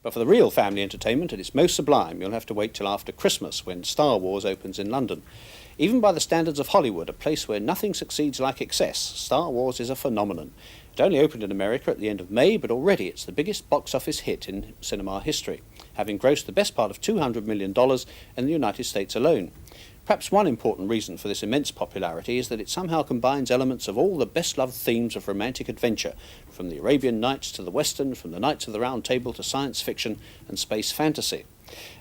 But for the real family entertainment at its most sublime, you'll have to wait till after Christmas, when Star Wars opens in London. Even by the standards of Hollywood, a place where nothing succeeds like excess, Star Wars is a phenomenon. It only opened in America at the end of May, but already it's the biggest box office hit in cinema history, having grossed the best part of $200 million in the United States alone. Perhaps one important reason for this immense popularity is that it somehow combines elements of all the best-loved themes of romantic adventure, from the Arabian Nights to the Western, from the Knights of the Round Table to science fiction and space fantasy.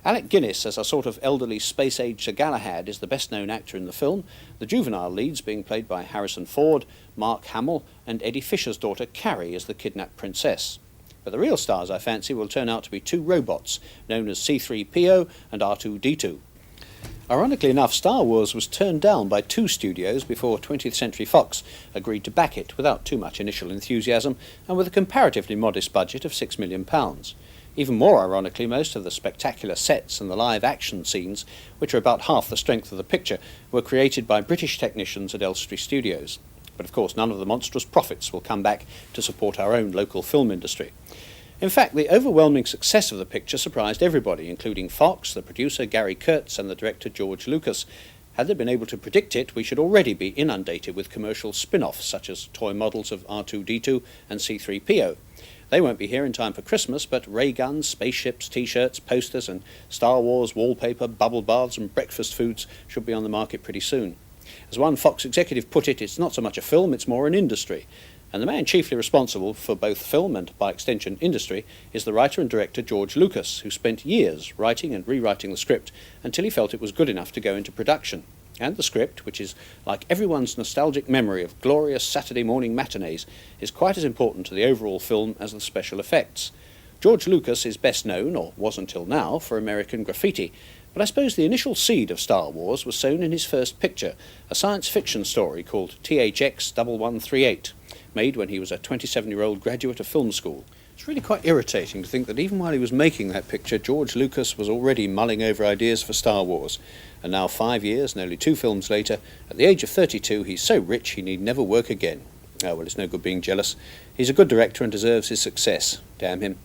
Alec Guinness, as a sort of elderly space-age Sir Galahad, is the best-known actor in the film, the juvenile leads being played by Harrison Ford, Mark Hamill and Eddie Fisher's daughter Carrie as the kidnapped princess. But the real stars, I fancy, will turn out to be two robots, known as C-3PO and R2-D2. Ironically enough, Star Wars was turned down by two studios before 20th Century Fox agreed to back it without too much initial enthusiasm and with a comparatively modest budget of £6 million. Even more ironically, most of the spectacular sets and the live action scenes, which are about half the strength of the picture, were created by British technicians at Elstree Studios. But of course none of the monstrous profits will come back to support our own local film industry. In fact, the overwhelming success of the picture surprised everybody, including Fox, the producer Gary Kurtz and the director George Lucas. Had they been able to predict it, we should already be inundated with commercial spin-offs such as toy models of R2-D2 and C-3PO. They won't be here in time for Christmas, but ray guns, spaceships, t-shirts, posters and Star Wars wallpaper, bubble baths and breakfast foods should be on the market pretty soon. As one Fox executive put it, it's not so much a film, it's more an industry. And the man chiefly responsible for both film and, by extension, industry is the writer and director George Lucas, who spent years writing and rewriting the script until he felt it was good enough to go into production. And the script, which is like everyone's nostalgic memory of glorious Saturday morning matinees, is quite as important to the overall film as the special effects. George Lucas is best known, or was until now, for American Graffiti, but I suppose the initial seed of Star Wars was sown in his first picture, a science fiction story called THX 1138, made when he was a 27-year-old graduate of film school. It's really quite irritating to think that even while he was making that picture, George Lucas was already mulling over ideas for Star Wars. And now 5 years, and only 2 films later, at the age of 32, he's so rich he need never work again. Oh, well, it's no good being jealous. He's a good director and deserves his success. Damn him.